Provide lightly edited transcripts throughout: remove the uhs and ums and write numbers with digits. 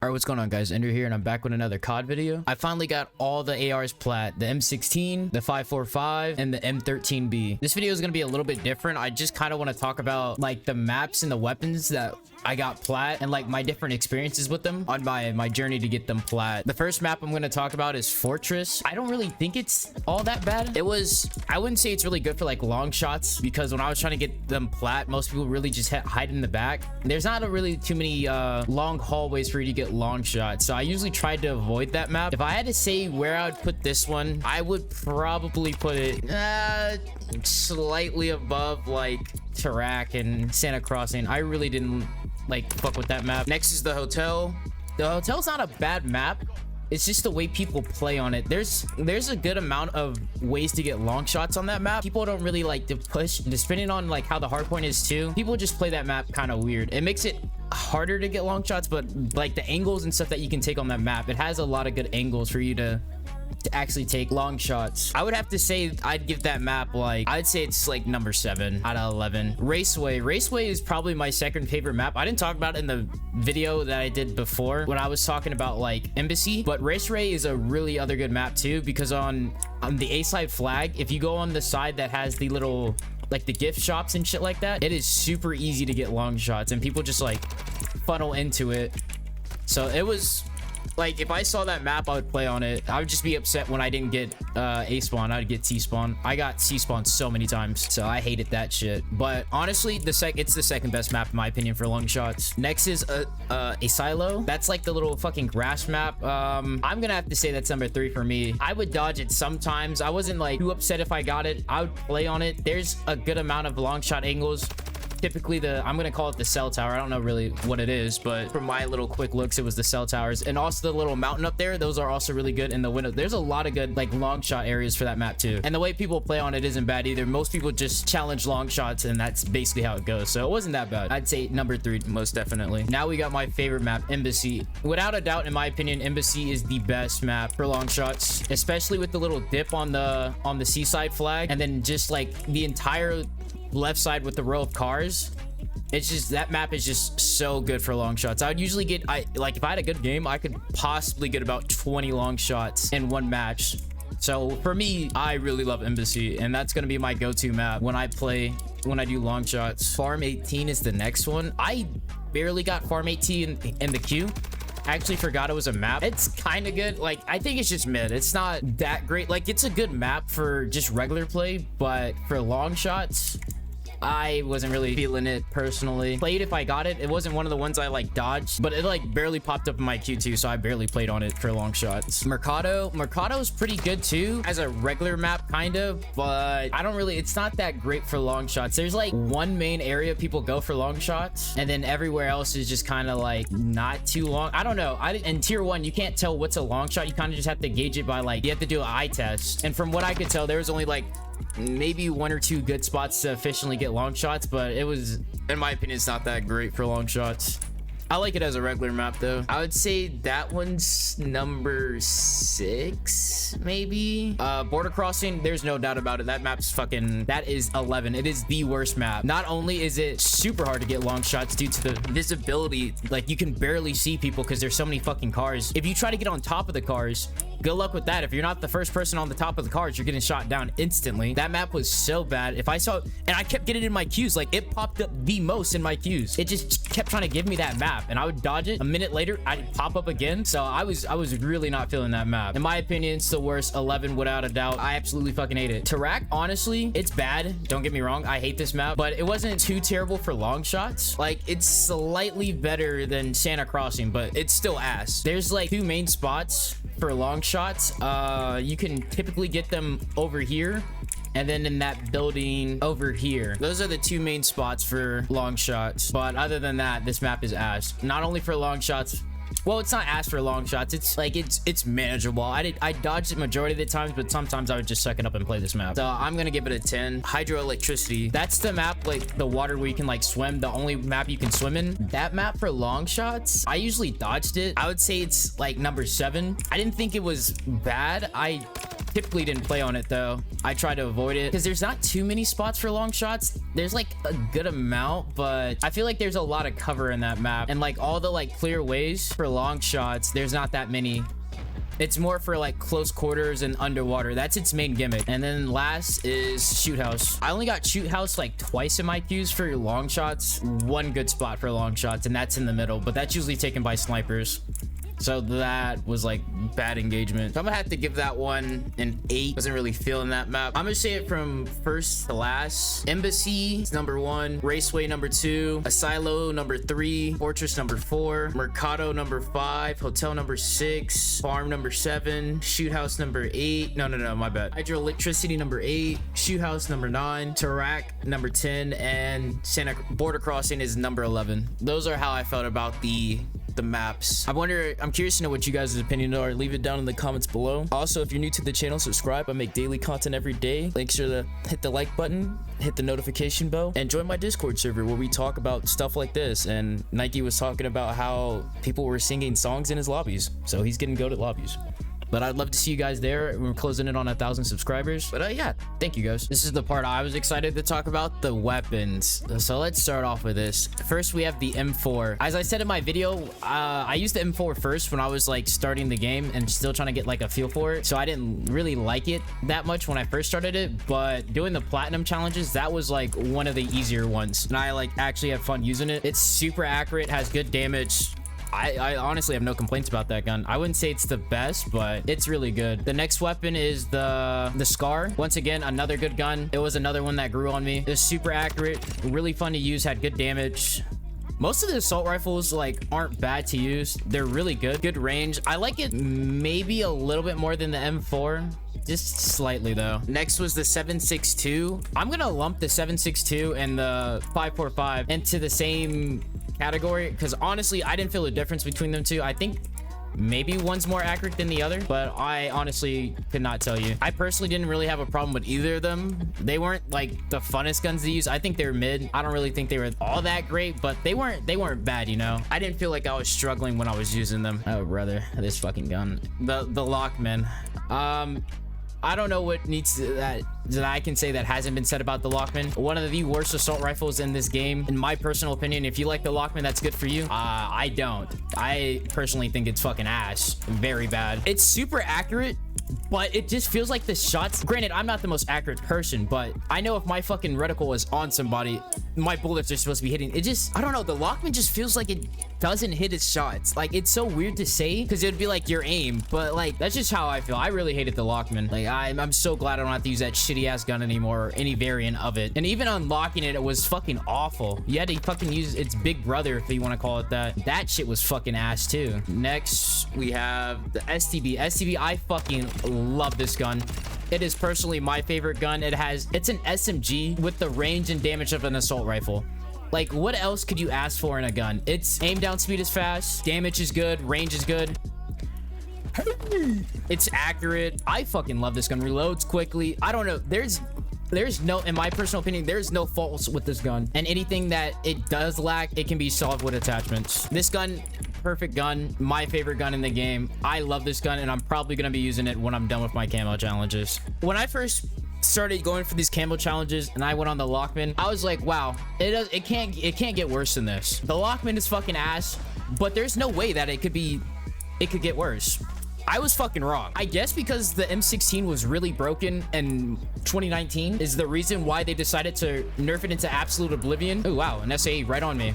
Alright, what's going on, guys? Ender here, and I'm back with another COD video. I finally got all the ARs plat, the M16, the 545, and the M13B. This video is going to be a little bit different. I just kind of want to talk about like the maps and the weapons that I got plat and like my different experiences with them on my journey to get them plat. The first map I'm going to talk about is Fortress. I don't really think it's all that bad. I wouldn't say it's really good for like long shots, because when I was trying to get them plat, most people really just hide in the back. There's not really too many long hallways for you to get long shots, so I usually tried to avoid that map. If I had to say where I would put this one, I would probably put it slightly above like Tarak and Santa Crossing. I really didn't like fuck with that map. Next is the hotel. The hotel's not a bad map. It's just the way people play on it. There's a good amount of ways to get long shots on that map. People don't really like to push, depending on like how the hardpoint is too. People just play that map kind of weird. It makes it harder to get long shots, but like the angles and stuff that you can take on that map, it has a lot of good angles for you to actually take long shots. I would have to say I'd give that map like, I'd say it's like number 7 out of 11. Raceway is probably my second favorite map. I didn't talk about it in the video that I did before when I was talking about like Embassy, but Raceway is a really other good map too, because on the A side flag, if you go on the side that has the little like the gift shops and shit like that, it is super easy to get long shots and people just like funnel into it. So it was like, if I saw that map, I would play on it. I would just be upset when I didn't get A spawn. I'd get C spawn. I got C spawn so many times, so I hated that shit. But honestly, it's the second best map in my opinion for long shots. Next is a silo. That's like the little fucking grass map. I'm gonna have to say that's number 3 for me. I would dodge it sometimes. I wasn't like too upset if I got it. I would play on it. There's a good amount of long shot angles. Typically I'm gonna call it the cell tower. I don't know really what it is, but from my little quick looks, it was the cell towers. And also the little mountain up there, those are also really good. In the window, there's a lot of good like long shot areas for that map too. And the way people play on it isn't bad either. Most people just challenge long shots, and that's basically how it goes. So it wasn't that bad. I'd say number 3 most definitely. Now we got my favorite map, Embassy. Without a doubt, in my opinion, Embassy is the best map for long shots, especially with the little dip on the seaside flag, and then just like the entire left side with the row of cars. It's just, that map is just so good for long shots. I would usually get, like if I had a good game, I could possibly get about 20 long shots in one match. So for me, I really love Embassy, and that's going to be my go-to map when I do long shots. Farm 18 is the next one. I barely got Farm 18 in the queue. I actually forgot it was a map. It's kind of good. Like, I think it's just mid. It's not that great. Like, it's a good map for just regular play, but for long shots, I wasn't really feeling it personally. Played if I got it. It wasn't one of the ones I like dodged, but it like barely popped up in my queue too, so I barely played on it for long shots. Mercado is pretty good too as a regular map kind of, but I don't really, it's not that great for long shots. There's like one main area people go for long shots, and then everywhere else is just kind of like not too long. I don't know. In tier 1, you can't tell what's a long shot. You kind of just have to gauge it by like, you have to do an eye test, and from what I could tell, there was only like maybe 1 or 2 good spots to efficiently get long shots, but it was, in my opinion, it's not that great for long shots. I like it as a regular map though. I would say that one's number 6 maybe. Border Crossing, there's no doubt about it. That map's fucking, that is 11. It is the worst map. Not only is it super hard to get long shots due to the visibility, like you can barely see people because there's so many fucking cars. If you try to get on top of the cars, good luck with that. If you're not the first person on the top of the cars, you're getting shot down instantly. That map was so bad. If I saw, and I kept getting in my queues, like it popped up the most in my queues. It just kept trying to give me that map, and I would dodge it. A minute later, I'd pop up again. So I was really not feeling that map. In my opinion, it's the worst. 11 without a doubt. I absolutely fucking hate it. Tarak, honestly, it's bad. Don't get me wrong. I hate this map, but it wasn't too terrible for long shots. Like, it's slightly better than Santa Crossing, but it's still ass. There's like 2 main spots for long shots. You can typically get them over here, and then in that building over here. Those are the 2 main spots for long shots, but other than that, this map is ass. Not only for long shots, well, it's not ass for long shots. It's like, it's manageable. I dodged it majority of the times, but sometimes I would just suck it up and play this map. So I'm gonna give it a 10. Hydroelectricity, that's the map, like the water where you can like swim, the only map you can swim in. That map for long shots, I usually dodged it. I would say it's like number 7. I didn't think it was bad. I typically didn't play on it though. I try to avoid it because there's not too many spots for long shots. There's like a good amount, but I feel like there's a lot of cover in that map, and like all the like clear ways for long shots, there's not that many. It's more for like close quarters and underwater. That's its main gimmick. And then last is shoot house. I only got shoot house like twice in my queues for long shots. One good spot for long shots, and that's in the middle, but that's usually taken by snipers. So that was like bad engagement. So I'm gonna have to give that one an 8. Wasn't really feeling that map. I'm gonna say it from first to last. Embassy is number 1, Raceway number 2, Asilo number 3, Fortress number 4, Mercado number 5, Hotel number 6, Farm number 7, Shoot House number 8. No, my bad. Hydroelectricity number 8, Shoot House number 9, Tarak number 10, and Santa Border Crossing is number 11. Those are how I felt about the maps. I'm curious to know what you guys' opinion are. Leave it down in the comments below. Also, if you're new to the channel, subscribe. I make daily content every day. Make sure to hit the like button, hit the notification bell, and join my Discord server where we talk about stuff like this. And Nike was talking about how people were singing songs in his lobbies, so he's getting goated lobbies. But I'd love to see you guys there. We're closing in on 1,000 subscribers. But yeah, thank you guys. This is the part I was excited to talk about, the weapons. So let's start off with this. First, we have the M4. As I said in my video, I used the M4 first when I was like starting the game and still trying to get like a feel for it. So I didn't really like it that much when I first started it. But doing the platinum challenges, that was like one of the easier ones. And I like actually have fun using it. It's super accurate, has good damage. I honestly have no complaints about that gun. I wouldn't say it's the best, but it's really good. The next weapon is the Scar. Once again, another good gun. It was another one that grew on me. It's super accurate, really fun to use, had good damage. Most of the assault rifles like aren't bad to use. They're really good range. I like it maybe a little bit more than the M4, just slightly though. Next was the 7.62. I'm gonna lump the 7.62 and the 5.45 into the same category because honestly I didn't feel a difference between them two. I think maybe one's more accurate than the other, but I honestly could not tell you. I personally didn't really have a problem with either of them. They weren't like the funnest guns to use. I think they're mid. I don't really think they were all that great, but they weren't bad, you know. I didn't feel like I was struggling when I was using them. Oh brother, this fucking gun. The Lockman. I don't know what needs to, that I can say that hasn't been said about the Lockman. One of the worst assault rifles in this game, in my personal opinion. If you like the Lockman, that's good for you. I don't. I personally think it's fucking ass. Very bad. It's super accurate, but it just feels like the shots. Granted, I'm not the most accurate person, but I know if my fucking reticle is on somebody, my bullets are supposed to be hitting. It just, I don't know. The Lockman just feels like it doesn't hit its shots. Like, it's so weird to say because it'd be like your aim, but like that's just how I feel. I really hated the Lockman. Like I'm so glad I don't have to use that shitty ass gun anymore or any variant of it. And even unlocking it, it was fucking awful. You had to fucking use its big brother, if you want to call it that. That shit was fucking ass too. Next we have the STB. I fucking love this gun. It is personally my favorite gun. It's an SMG with the range and damage of an assault rifle. Like, what else could you ask for in a gun? Its aim down speed is fast, damage is good, range is good. It's accurate. I fucking love this gun. Reloads quickly. I don't know. There's no, in my personal opinion, there's no faults with this gun. And anything that it does lack, it can be solved with attachments. This gun, perfect gun, my favorite gun in the game. I love this gun, and I'm probably gonna be using it when I'm done with my camo challenges. When I first started going for these camo challenges and I went on the Lockman, I was like, wow, it can't get worse than this. The Lockman is fucking ass, but there's no way that it could get worse. I was fucking wrong. I guess because the M16 was really broken in 2019 is the reason why they decided to nerf it into absolute oblivion. Oh wow, an SAE right on me.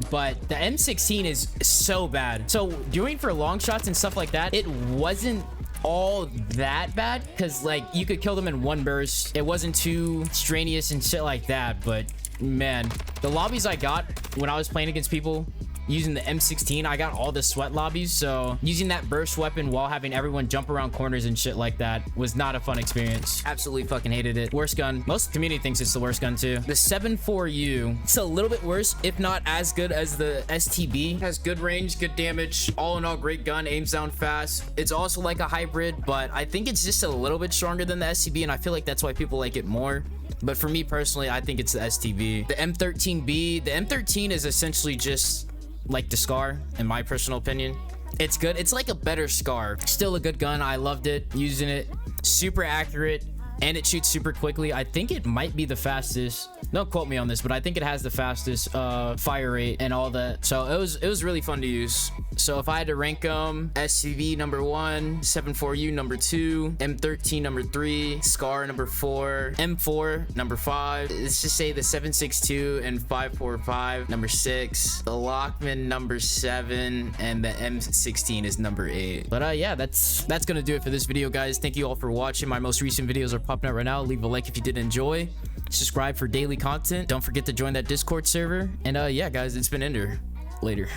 But the M16 is so bad. So doing for long shots and stuff like that, it wasn't all that bad because like you could kill them in one burst. It wasn't too strenuous and shit like that, but man, the lobbies I got when I was playing against people using the M16, I got all the sweat lobbies, so using that burst weapon while having everyone jump around corners and shit like that was not a fun experience. Absolutely fucking hated it. Worst gun. Most of the community thinks it's the worst gun too. The 7.4U, it's a little bit worse, if not as good as the STB. Has good range, good damage, all in all great gun, aims down fast. It's also like a hybrid, but I think it's just a little bit stronger than the STB, and I feel like that's why people like it more. But for me personally, I think it's the STB. The M13B, the M13 is essentially just like the Scar, in my personal opinion. It's good. It's like a better Scar. Still a good gun. I loved it, using it. super accurate, and it shoots super quickly. I think it might be the fastest. Don't quote me on this, but I think it has the fastest fire rate and all that. So it was really fun to use. So if I had to rank them, SCV number 1, 74U number 2, M13 number 3, SCAR number 4, M4 number 5. Let's just say the 7.62 and 5.45 number 6, the Lockman number 7, and the M16 is number 8. But yeah, that's gonna do it for this video, guys. Thank you all for watching. My most recent videos are popping out right now. Leave a like if you did enjoy. Subscribe for daily content. Don't forget to join that Discord server. And yeah, guys, it's been Ender. Later.